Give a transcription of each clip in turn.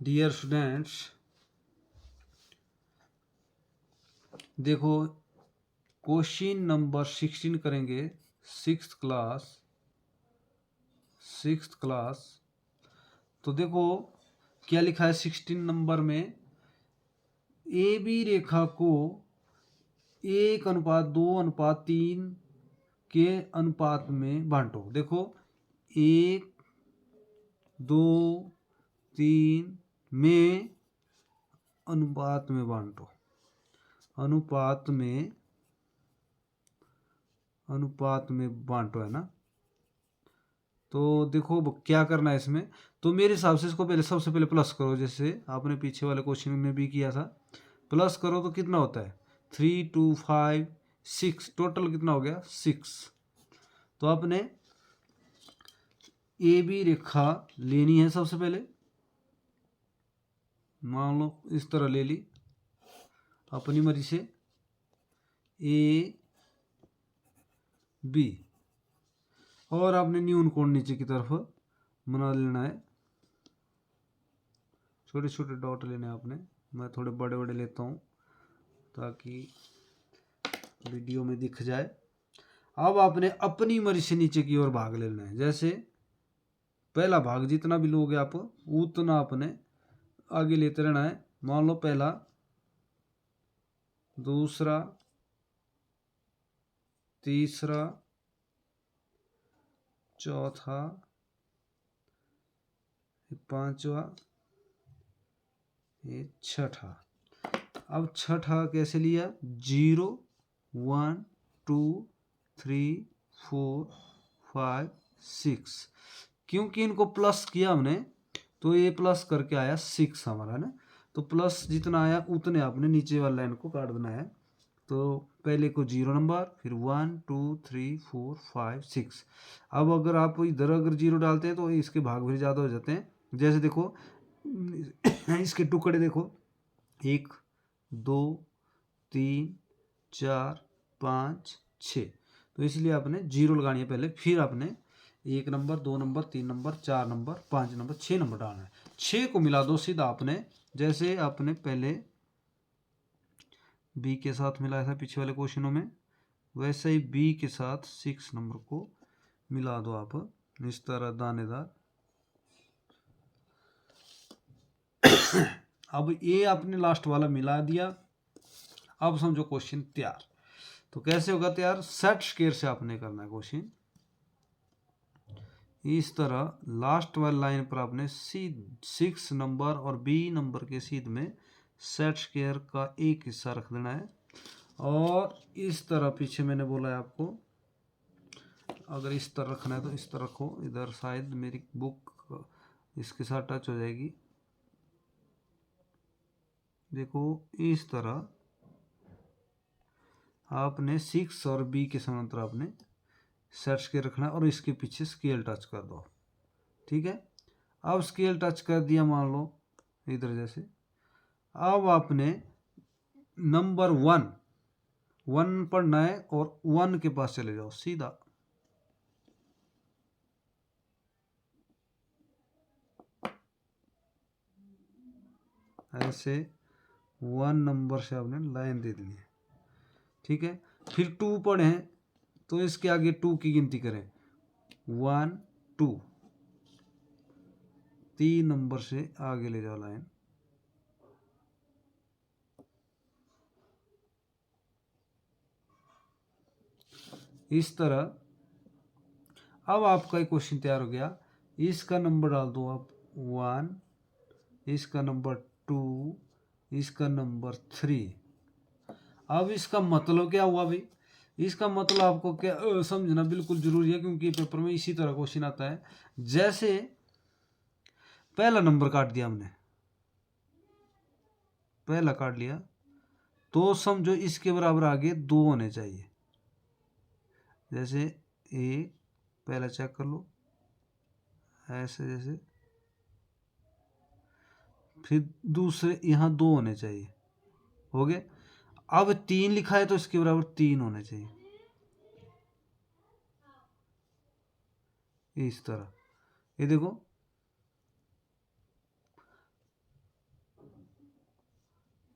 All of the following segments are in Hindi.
डियर स्टूडेंट्स, देखो क्वेश्चन नंबर 16 करेंगे। Sixth class. तो देखो क्या लिखा है 16 नंबर में, ए बी रेखा को 1:2:3 के अनुपात में बांटो। देखो 1, 2, 3 में अनुपात में बांटो। अनुपात में बांटो है ना। तो देखो क्या करना है इसमें। तो मेरे हिसाब से इसको सबसे पहले प्लस करो, जैसे आपने पीछे वाले क्वेश्चन में भी किया था। प्लस करो तो कितना होता है 3, 2, 5, 6, टोटल कितना हो गया 6। तो आपने ए बी रेखा लेनी है। सबसे पहले मान लो इस तरह ले ली अपनी मर्जी से ए बी, और आपने न्यून कोण नीचे की तरफ बना लेना है। छोटे छोटे डॉट लेने हैं आपने। मैं थोड़े बड़े बड़े लेता हूँ ताकि वीडियो में दिख जाए। अब आपने अपनी मर्जी से नीचे की ओर भाग लेना है। जैसे पहला भाग जितना भी लोगे आप उतना आपने आगे लेते रहना है। मान लो पहला, दूसरा, तीसरा, चौथा, पांचवा, ये छठा। अब छठा कैसे लिया 0, 1, 2, 3, 4, 5, 6। क्योंकि इनको प्लस किया हमने तो ये प्लस करके आया 6 हमारा ना। तो प्लस जितना आया उतने आपने नीचे वाला लाइन को काट देना है। तो पहले को 0 नंबर, फिर 1, 2, 3, 4, 5, 6। अब अगर आप इधर अगर 0 डालते हैं तो इसके भाग भी ज़्यादा हो जाते हैं। जैसे देखो इसके टुकड़े देखो 1, 2, 3, 4, 5, 6। तो इसलिए आपने 0 लगानी है पहले, फिर आपने 1 number, 2 number, 3 number, 4 number, 5 number, 6 number डालना है। 6 को मिला दो सीधा आपने। जैसे आपने पहले बी के साथ मिलाया था पिछले वाले क्वेश्चनों में, वैसे ही बी के साथ 6 नंबर को मिला दो आप इस तरह दानेदार। अब ये आपने लास्ट वाला मिला दिया। अब समझो क्वेश्चन तैयार। तो कैसे होगा तैयार, सेट स्क्वायर से आपने करना है क्वेश्चन। इस तरह लास्ट वाली लाइन पर आपने 6 नंबर और बी नंबर के सीध में सेट स्क्वायर का एक हिस्सा रख देना है। और इस तरह पीछे मैंने बोला है आपको, अगर इस तरह रखना है तो इस तरह रखो। इधर शायद मेरी बुक इसके साथ टच हो जाएगी। देखो इस तरह आपने 6 और बी के समांतर आपने सेट स्क्वायर रखना है और इसके पीछे स्केल टच कर दो। ठीक है। अब स्केल टच कर दिया मान लो इधर जैसे। अब आपने नंबर 1 पढ़ना है और 1 के पास चले जाओ सीधा। ऐसे 1 नंबर से आपने लाइन दे दी है। ठीक है। फिर 2 पढ़े हैं तो इसके आगे 2 की गिनती करें 1, 2, 3 नंबर से आगे ले जाओ लाइन। इस तरह अब आपका एक क्वेश्चन तैयार हो गया। इसका नंबर डाल दो आप 1, इसका नंबर 2, इसका नंबर 3। अब इसका मतलब क्या हुआ भाई, इसका मतलब आपको क्या समझना बिल्कुल जरूरी है, क्योंकि पेपर में इसी तरह क्वेश्चन आता है। जैसे पहला नंबर काट दिया हमने, पहला काट लिया तो समझो इसके बराबर आगे 2 होने चाहिए। जैसे ए पहला चेक कर लो ऐसे, जैसे फिर दूसरे यहाँ 2 होने चाहिए। हो गए। अब 3 लिखा है तो इसके बराबर 3 होने चाहिए इस तरह। ये देखो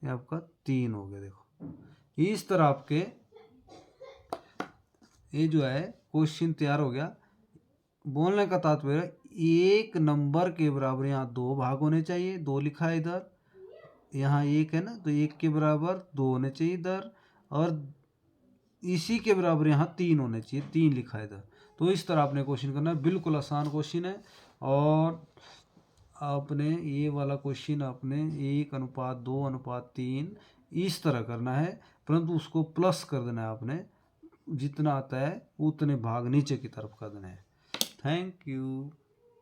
ये आपका 3 हो गया। देखो इस तरह आपके ये जो है क्वेश्चन तैयार हो गया। बोलने का तात्पर्य एक नंबर के बराबर यहाँ 2 भाग होने चाहिए, 2 लिखा है इधर, यहाँ 1 है ना, तो 1 के बराबर 2 होने चाहिए इधर, और इसी के बराबर यहाँ 3 होने चाहिए, 3 लिखा है इधर। तो इस तरह आपने क्वेश्चन करना है, बिल्कुल आसान क्वेश्चन है। और आपने ये वाला क्वेश्चन आपने 1:2:3 इस तरह करना है, परंतु उसको प्लस कर देना है आपने, जितना आता है उतने भाग नीचे की तरफ कर देना है। Thank you.